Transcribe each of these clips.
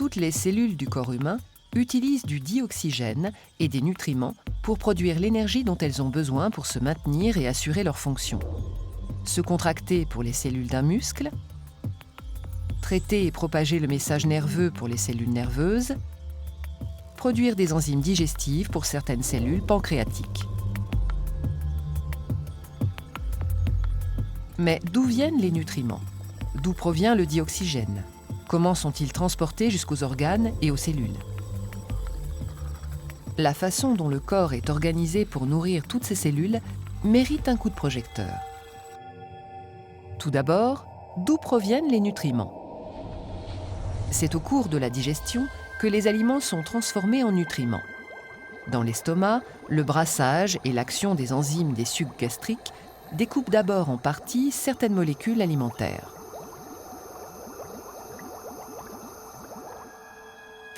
Toutes les cellules du corps humain utilisent du dioxygène et des nutriments pour produire l'énergie dont elles ont besoin pour se maintenir et assurer leur fonction. Se contracter pour les cellules d'un muscle, traiter et propager le message nerveux pour les cellules nerveuses, produire des enzymes digestives pour certaines cellules pancréatiques. Mais d'où viennent les nutriments? D'où provient le dioxygène? Comment sont-ils transportés jusqu'aux organes et aux cellules? La façon dont le corps est organisé pour nourrir toutes ces cellules mérite un coup de projecteur. Tout d'abord, d'où proviennent les nutriments? C'est au cours de la digestion que les aliments sont transformés en nutriments. Dans l'estomac, le brassage et l'action des enzymes des sucs gastriques découpent d'abord en partie certaines molécules alimentaires.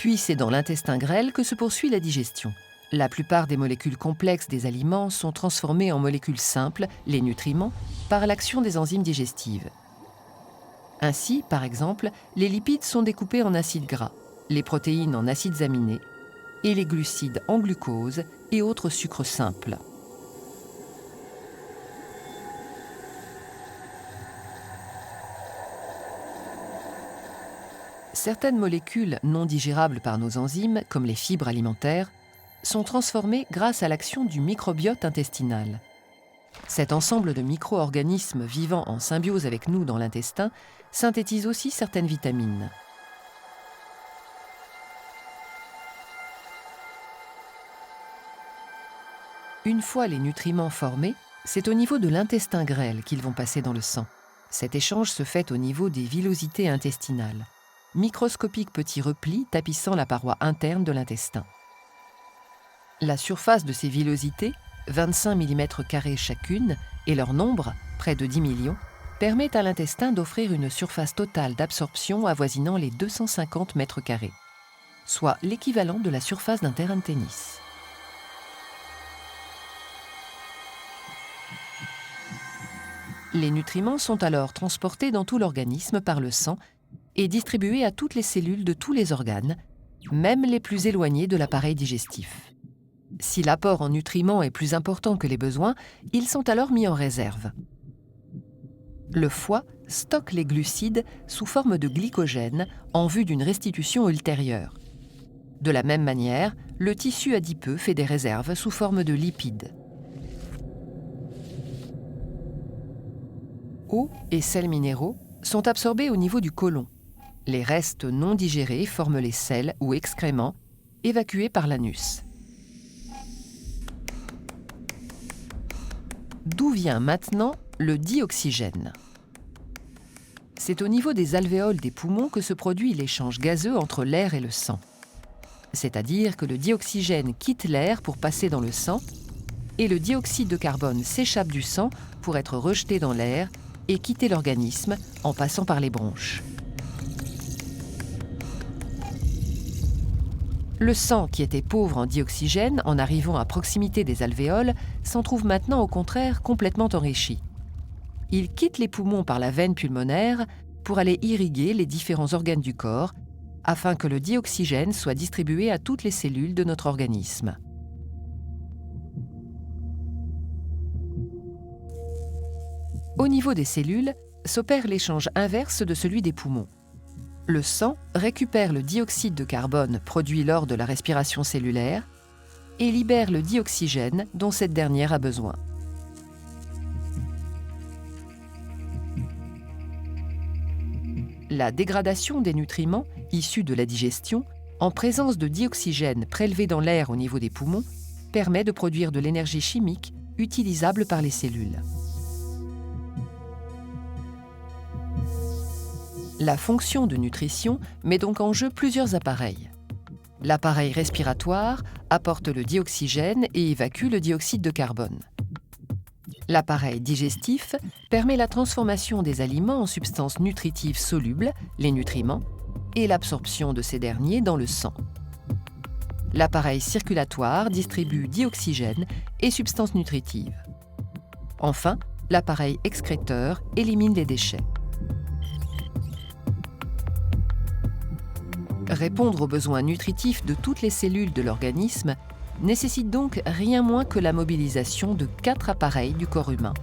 Puis c'est dans l'intestin grêle que se poursuit la digestion. La plupart des molécules complexes des aliments sont transformées en molécules simples, les nutriments, par l'action des enzymes digestives. Ainsi, par exemple, les lipides sont découpés en acides gras, les protéines en acides aminés et les glucides en glucose et autres sucres simples. Certaines molécules non digérables par nos enzymes, comme les fibres alimentaires, sont transformées grâce à l'action du microbiote intestinal. Cet ensemble de micro-organismes vivant en symbiose avec nous dans l'intestin synthétise aussi certaines vitamines. Une fois les nutriments formés, c'est au niveau de l'intestin grêle qu'ils vont passer dans le sang. Cet échange se fait au niveau des villosités intestinales, microscopiques petits replis tapissant la paroi interne de l'intestin. La surface de ces villosités, 25 mm² chacune, et leur nombre, près de 10 millions, permet à l'intestin d'offrir une surface totale d'absorption avoisinant les 250 m², soit l'équivalent de la surface d'un terrain de tennis. Les nutriments sont alors transportés dans tout l'organisme par le sang et distribués à toutes les cellules de tous les organes, même les plus éloignés de l'appareil digestif. Si l'apport en nutriments est plus important que les besoins, ils sont alors mis en réserve. Le foie stocke les glucides sous forme de glycogène en vue d'une restitution ultérieure. De la même manière, le tissu adipeux fait des réserves sous forme de lipides. Eau et sels minéraux sont absorbés au niveau du côlon. Les restes non digérés forment les selles ou excréments, évacués par l'anus. D'où vient maintenant le dioxygène? C'est au niveau des alvéoles des poumons que se produit l'échange gazeux entre l'air et le sang. C'est-à-dire que le dioxygène quitte l'air pour passer dans le sang et le dioxyde de carbone s'échappe du sang pour être rejeté dans l'air et quitter l'organisme en passant par les bronches. Le sang, qui était pauvre en dioxygène en arrivant à proximité des alvéoles, s'en trouve maintenant au contraire complètement enrichi. Il quitte les poumons par la veine pulmonaire pour aller irriguer les différents organes du corps afin que le dioxygène soit distribué à toutes les cellules de notre organisme. Au niveau des cellules, s'opère l'échange inverse de celui des poumons. Le sang récupère le dioxyde de carbone produit lors de la respiration cellulaire et libère le dioxygène dont cette dernière a besoin. La dégradation des nutriments issus de la digestion, en présence de dioxygène prélevé dans l'air au niveau des poumons, permet de produire de l'énergie chimique utilisable par les cellules. La fonction de nutrition met donc en jeu plusieurs appareils. L'appareil respiratoire apporte le dioxygène et évacue le dioxyde de carbone. L'appareil digestif permet la transformation des aliments en substances nutritives solubles, les nutriments, et l'absorption de ces derniers dans le sang. L'appareil circulatoire distribue dioxygène et substances nutritives. Enfin, l'appareil excréteur élimine les déchets. Répondre aux besoins nutritifs de toutes les cellules de l'organisme nécessite donc rien moins que la mobilisation de 4 appareils du corps humain.